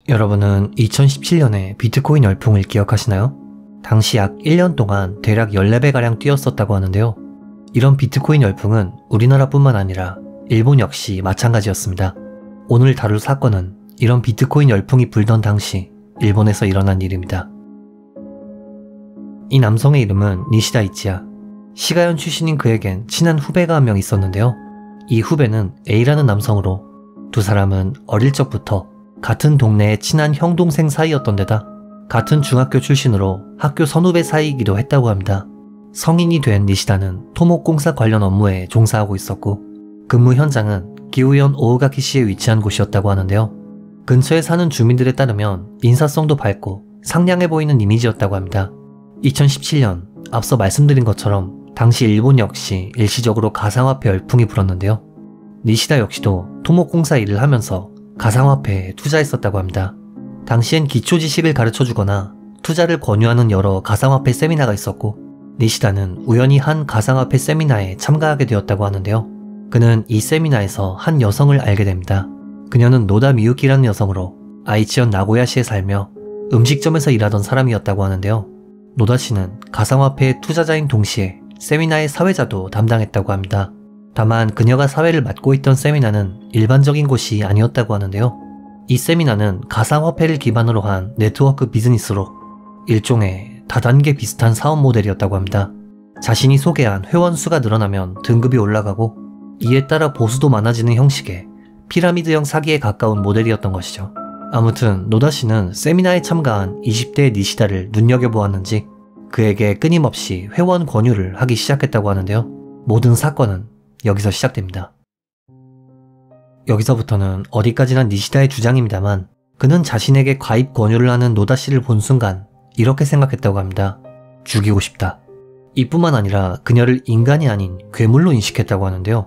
여러분은 2017년에 비트코인 열풍을 기억하시나요? 당시 약 1년 동안 대략 14배가량 뛰었었다고 하는데요. 이런 비트코인 열풍은 우리나라뿐만 아니라 일본 역시 마찬가지였습니다. 오늘 다룰 사건은 이런 비트코인 열풍이 불던 당시 일본에서 일어난 일입니다. 이 남성의 이름은 니시다 이치야. 시가현 출신인 그에겐 친한 후배가 한 명 있었는데요. 이 후배는 A라는 남성으로 두 사람은 어릴 적부터 같은 동네의 친한 형 동생 사이였던 데다 같은 중학교 출신으로 학교 선후배 사이이기도 했다고 합니다. 성인이 된 니시다는 토목공사 관련 업무에 종사하고 있었고 근무 현장은 기우현 오우가키시에 위치한 곳이었다고 하는데요. 근처에 사는 주민들에 따르면 인사성도 밝고 상냥해 보이는 이미지였다고 합니다. 2017년 앞서 말씀드린 것처럼 당시 일본 역시 일시적으로 가상화폐 열풍이 불었는데요. 니시다 역시도 토목공사 일을 하면서 가상화폐에 투자했었다고 합니다. 당시엔 기초 지식을 가르쳐주거나 투자를 권유하는 여러 가상화폐 세미나가 있었고 니시다는 우연히 한 가상화폐 세미나에 참가하게 되었다고 하는데요. 그는 이 세미나에서 한 여성을 알게 됩니다. 그녀는 노다 미유키라는 여성으로 아이치현 나고야시에 살며 음식점에서 일하던 사람이었다고 하는데요. 노다 씨는 가상화폐의 투자자인 동시에 세미나의 사회자도 담당했다고 합니다. 다만 그녀가 사회를 맡고 있던 세미나는 일반적인 곳이 아니었다고 하는데요. 이 세미나는 가상화폐를 기반으로 한 네트워크 비즈니스로 일종의 다단계 비슷한 사업 모델이었다고 합니다. 자신이 소개한 회원 수가 늘어나면 등급이 올라가고 이에 따라 보수도 많아지는 형식의 피라미드형 사기에 가까운 모델이었던 것이죠. 아무튼 노다 씨는 세미나에 참가한 20대의 니시다를 눈여겨보았는지 그에게 끊임없이 회원 권유를 하기 시작했다고 하는데요. 모든 사건은 여기서 시작됩니다. 여기서부터는 어디까지나 니시다의 주장입니다만 그는 자신에게 가입 권유를 하는 노다 씨를 본 순간 이렇게 생각했다고 합니다. 죽이고 싶다. 이뿐만 아니라 그녀를 인간이 아닌 괴물로 인식했다고 하는데요.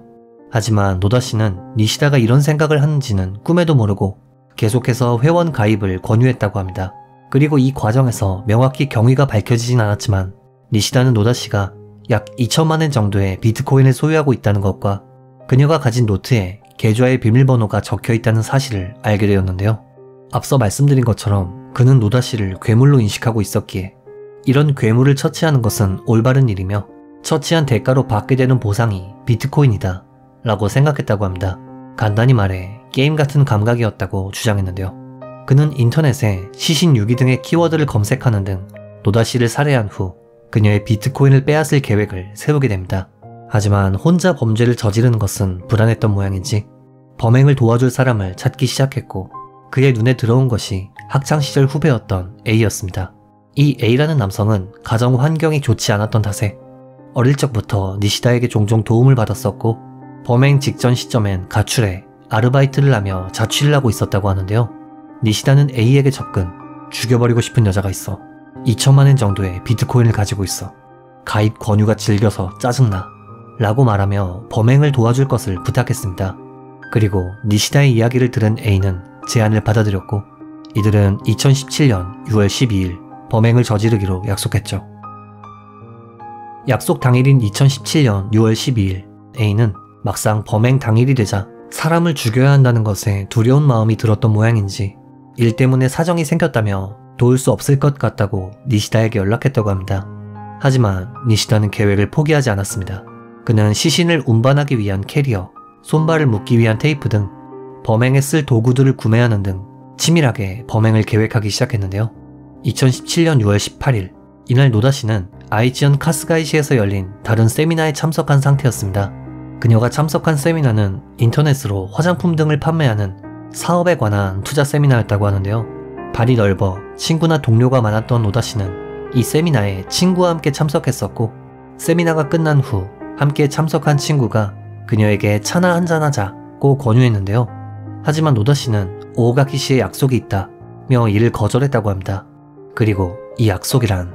하지만 노다 씨는 니시다가 이런 생각을 하는지는 꿈에도 모르고 계속해서 회원 가입을 권유했다고 합니다. 그리고 이 과정에서 명확히 경위가 밝혀지진 않았지만 니시다는 노다 씨가 약 2천만엔 정도의 비트코인을 소유하고 있다는 것과 그녀가 가진 노트에 계좌의 비밀번호가 적혀 있다는 사실을 알게 되었는데요. 앞서 말씀드린 것처럼 그는 노다 씨를 괴물로 인식하고 있었기에 이런 괴물을 처치하는 것은 올바른 일이며 처치한 대가로 받게 되는 보상이 비트코인이다 라고 생각했다고 합니다. 간단히 말해 게임 같은 감각이었다고 주장했는데요. 그는 인터넷에 시신유기 등의 키워드를 검색하는 등 노다 씨를 살해한 후 그녀의 비트코인을 빼앗을 계획을 세우게 됩니다. 하지만 혼자 범죄를 저지르는 것은 불안했던 모양인지 범행을 도와줄 사람을 찾기 시작했고 그의 눈에 들어온 것이 학창시절 후배였던 A였습니다. 이 A라는 남성은 가정 환경이 좋지 않았던 탓에 어릴 적부터 니시다에게 종종 도움을 받았었고 범행 직전 시점엔 가출해 아르바이트를 하며 자취를 하고 있었다고 하는데요. 니시다는 A에게 접근, 죽여버리고 싶은 여자가 있어. 2천만엔 정도의 비트코인을 가지고 있어. 가입 권유가 질겨서 짜증나 라고 말하며 범행을 도와줄 것을 부탁했습니다. 그리고 니시다의 이야기를 들은 A는 제안을 받아들였고 이들은 2017년 6월 12일 범행을 저지르기로 약속했죠. 약속 당일인 2017년 6월 12일 A는 막상 범행 당일이 되자 사람을 죽여야 한다는 것에 두려운 마음이 들었던 모양인지 일 때문에 사정이 생겼다며 도울 수 없을 것 같다고 니시다에게 연락했다고 합니다. 하지만 니시다는 계획을 포기하지 않았습니다. 그는 시신을 운반하기 위한 캐리어, 손발을 묶기 위한 테이프 등 범행에 쓸 도구들을 구매하는 등 치밀하게 범행을 계획하기 시작했는데요. 2017년 6월 18일 이날 노다 씨는 아이치현 카스가이시에서 열린 다른 세미나에 참석한 상태였습니다. 그녀가 참석한 세미나는 인터넷으로 화장품 등을 판매하는 사업에 관한 투자 세미나였다고 하는데요. 발이 넓어 친구나 동료가 많았던 노다 씨는 이 세미나에 친구와 함께 참석했었고 세미나가 끝난 후 함께 참석한 친구가 그녀에게 차나 한잔 하자고 권유했는데요. 하지만 노다 씨는 오오가키 씨의 약속이 있다며 이를 거절했다고 합니다. 그리고 이 약속이란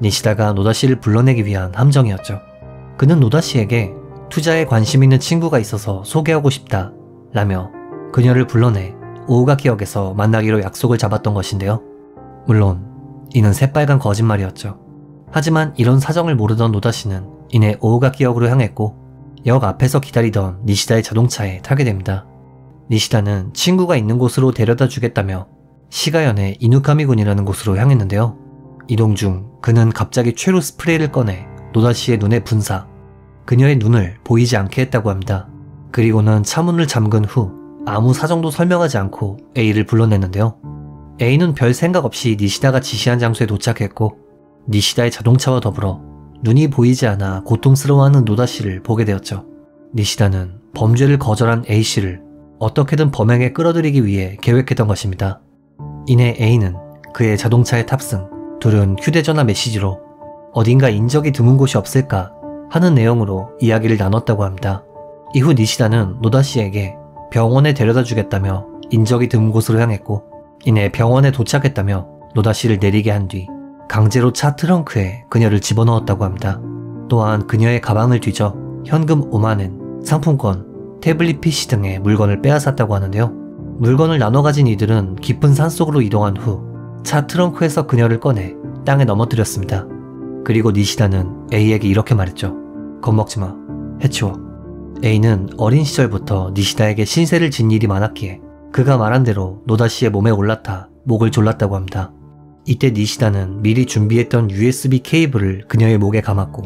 니시다가 노다 씨를 불러내기 위한 함정이었죠. 그는 노다 씨에게 투자에 관심 있는 친구가 있어서 소개하고 싶다 라며 그녀를 불러내 오오가키역에서 만나기로 약속을 잡았던 것인데요. 물론 이는 새빨간 거짓말이었죠. 하지만 이런 사정을 모르던 노다 씨는 이내 오오가키역으로 향했고 역 앞에서 기다리던 니시다의 자동차에 타게 됩니다. 니시다는 친구가 있는 곳으로 데려다 주겠다며 시가현의 이누카미군이라는 곳으로 향했는데요. 이동 중 그는 갑자기 최루 스프레이를 꺼내 노다씨의 눈에 분사, 그녀의 눈을 보이지 않게 했다고 합니다. 그리고는 차문을 잠근 후 아무 사정도 설명하지 않고 A를 불러냈는데요. A는 별 생각 없이 니시다가 지시한 장소에 도착했고 니시다의 자동차와 더불어 눈이 보이지 않아 고통스러워하는 노다씨를 보게 되었죠. 니시다는 범죄를 거절한 A씨를 어떻게든 범행에 끌어들이기 위해 계획했던 것입니다. 이내 A는 그의 자동차에 탑승, 둘은 휴대전화 메시지로 어딘가 인적이 드문 곳이 없을까 하는 내용으로 이야기를 나눴다고 합니다. 이후 니시다는 노다씨에게 병원에 데려다 주겠다며 인적이 드문 곳으로 향했고 이내 병원에 도착했다며 노다씨를 내리게 한 뒤 강제로 차 트렁크에 그녀를 집어넣었다고 합니다. 또한 그녀의 가방을 뒤져 현금 5만엔, 상품권, 태블릿 PC 등의 물건을 빼앗았다고 하는데요. 물건을 나눠 가진 이들은 깊은 산속으로 이동한 후 차 트렁크에서 그녀를 꺼내 땅에 넘어뜨렸습니다. 그리고 니시다는 A에게 이렇게 말했죠. 겁먹지마. 해치워. A는 어린 시절부터 니시다에게 신세를 진 일이 많았기에 그가 말한 대로 노다씨의 몸에 올라타 목을 졸랐다고 합니다. 이때 니시다는 미리 준비했던 USB 케이블을 그녀의 목에 감았고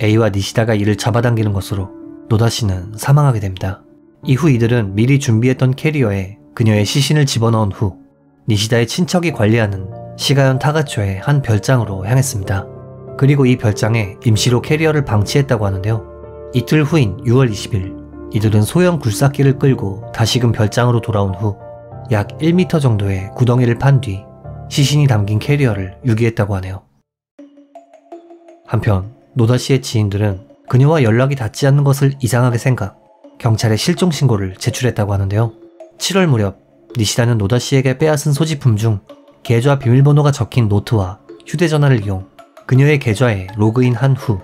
A와 니시다가 이를 잡아당기는 것으로 노다씨는 사망하게 됩니다. 이후 이들은 미리 준비했던 캐리어에 그녀의 시신을 집어넣은 후 니시다의 친척이 관리하는 시가현 타가초의 한 별장으로 향했습니다. 그리고 이 별장에 임시로 캐리어를 방치했다고 하는데요. 이틀 후인 6월 20일 이들은 소형 굴삭기를 끌고 다시금 별장으로 돌아온 후 약 1m 정도의 구덩이를 판 뒤 시신이 담긴 캐리어를 유기했다고 하네요. 한편 노다씨의 지인들은 그녀와 연락이 닿지 않는 것을 이상하게 생각, 경찰에 실종 신고를 제출했다고 하는데요. 7월 무렵 니시다는 노다씨에게 빼앗은 소지품 중 계좌 비밀번호가 적힌 노트와 휴대전화를 이용 그녀의 계좌에 로그인한 후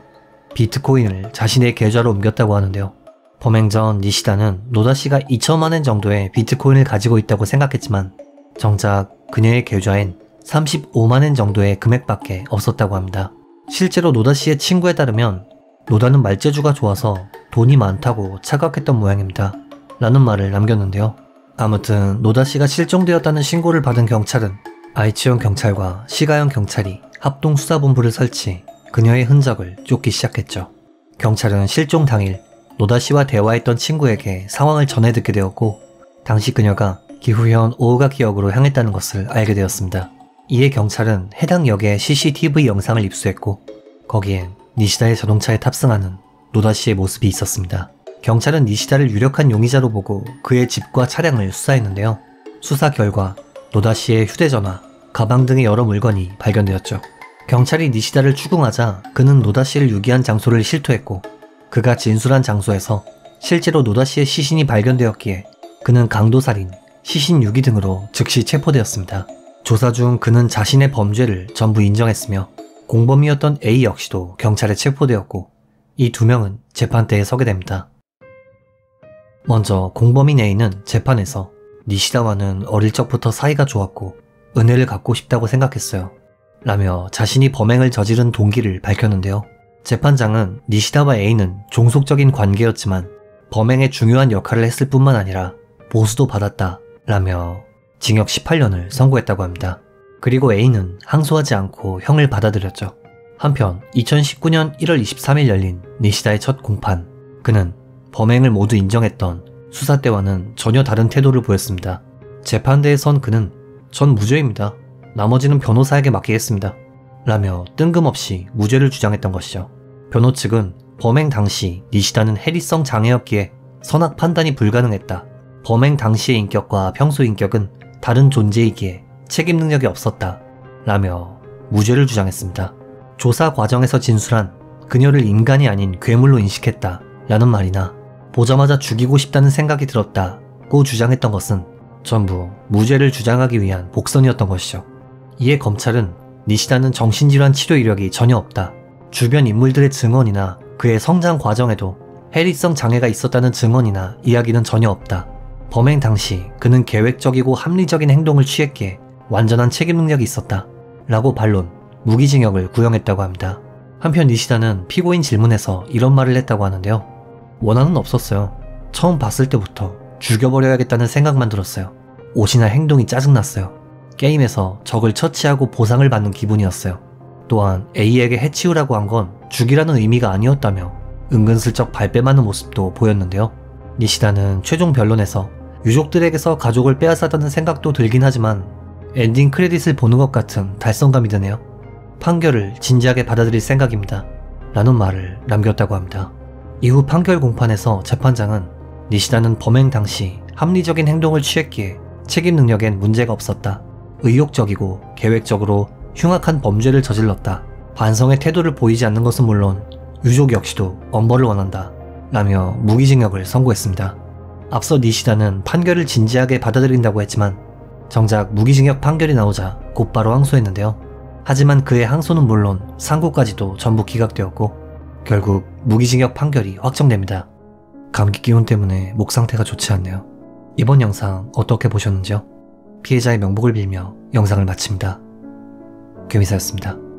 비트코인을 자신의 계좌로 옮겼다고 하는데요. 범행 전 니시다는 노다씨가 2천만엔 정도의 비트코인을 가지고 있다고 생각했지만 정작 그녀의 계좌엔 35만엔 정도의 금액밖에 없었다고 합니다. 실제로 노다씨의 친구에 따르면 노다는 말재주가 좋아서 돈이 많다고 착각했던 모양입니다. 라는 말을 남겼는데요. 아무튼 노다씨가 실종되었다는 신고를 받은 경찰은 아이치현 경찰과 시가현 경찰이 합동수사본부를 설치, 그녀의 흔적을 쫓기 시작했죠. 경찰은 실종 당일 노다씨와 대화했던 친구에게 상황을 전해 듣게 되었고 당시 그녀가 기후현 오우가키역으로 향했다는 것을 알게 되었습니다. 이에 경찰은 해당 역의 CCTV 영상을 입수했고 거기엔 니시다의 자동차에 탑승하는 노다씨의 모습이 있었습니다. 경찰은 니시다를 유력한 용의자로 보고 그의 집과 차량을 수사했는데요. 수사 결과 노다씨의 휴대전화, 가방 등의 여러 물건이 발견되었죠. 경찰이 니시다를 추궁하자 그는 노다씨를 유기한 장소를 실토했고 그가 진술한 장소에서 실제로 노다씨의 시신이 발견되었기에 그는 강도살인, 시신 유기 등으로 즉시 체포되었습니다. 조사 중 그는 자신의 범죄를 전부 인정했으며 공범이었던 A 역시도 경찰에 체포되었고 이 두 명은 재판대에 서게 됩니다. 먼저 공범인 A는 재판에서 니시다와는 어릴 적부터 사이가 좋았고 은혜를 갚고 싶다고 생각했어요. 라며 자신이 범행을 저지른 동기를 밝혔는데요. 재판장은 니시다와 A는 종속적인 관계였지만 범행에 중요한 역할을 했을 뿐만 아니라 보수도 받았다 라며 징역 18년을 선고했다고 합니다. 그리고 A는 항소하지 않고 형을 받아들였죠. 한편 2019년 1월 23일 열린 니시다의 첫 공판, 그는 범행을 모두 인정했던 수사 때와는 전혀 다른 태도를 보였습니다. 재판대에 선 그는 전 무죄입니다. 나머지는 변호사에게 맡기겠습니다. 라며 뜬금없이 무죄를 주장했던 것이죠. 변호 측은 범행 당시 니시다는 해리성 장애였기에 선악 판단이 불가능했다. 범행 당시의 인격과 평소 인격은 다른 존재이기에 책임 능력이 없었다. 라며 무죄를 주장했습니다. 조사 과정에서 진술한 그녀를 인간이 아닌 괴물로 인식했다 라는 말이나 보자마자 죽이고 싶다는 생각이 들었다고 주장했던 것은 전부 무죄를 주장하기 위한 복선이었던 것이죠. 이에 검찰은 니시다는 정신질환 치료 이력이 전혀 없다. 주변 인물들의 증언이나 그의 성장 과정에도 해리성 장애가 있었다는 증언이나 이야기는 전혀 없다. 범행 당시 그는 계획적이고 합리적인 행동을 취했기에 완전한 책임 능력이 있었다. 라고 반론, 무기징역을 구형했다고 합니다. 한편 니시다는 피고인 질문에서 이런 말을 했다고 하는데요. 원한은 없었어요. 처음 봤을 때부터 죽여버려야겠다는 생각만 들었어요. 옷이나 행동이 짜증났어요. 게임에서 적을 처치하고 보상을 받는 기분이었어요. 또한 A에게 해치우라고 한 건 죽이라는 의미가 아니었다며 은근슬쩍 발뺌하는 모습도 보였는데요. 니시다는 최종 변론에서 유족들에게서 가족을 빼앗았다는 생각도 들긴 하지만 엔딩 크레딧을 보는 것 같은 달성감이 드네요. 판결을 진지하게 받아들일 생각입니다. 라는 말을 남겼다고 합니다. 이후 판결 공판에서 재판장은 니시다는 범행 당시 합리적인 행동을 취했기에 책임 능력엔 문제가 없었다. 의욕적이고 계획적으로 흉악한 범죄를 저질렀다. 반성의 태도를 보이지 않는 것은 물론 유족 역시도 엄벌을 원한다. 라며 무기징역을 선고했습니다. 앞서 니시다는 판결을 진지하게 받아들인다고 했지만 정작 무기징역 판결이 나오자 곧바로 항소했는데요. 하지만 그의 항소는 물론 상고까지도 전부 기각되었고 결국 무기징역 판결이 확정됩니다. 감기 기운 때문에 목 상태가 좋지 않네요. 이번 영상 어떻게 보셨는지요? 피해자의 명복을 빌며 영상을 마칩니다. 괴미사였습니다.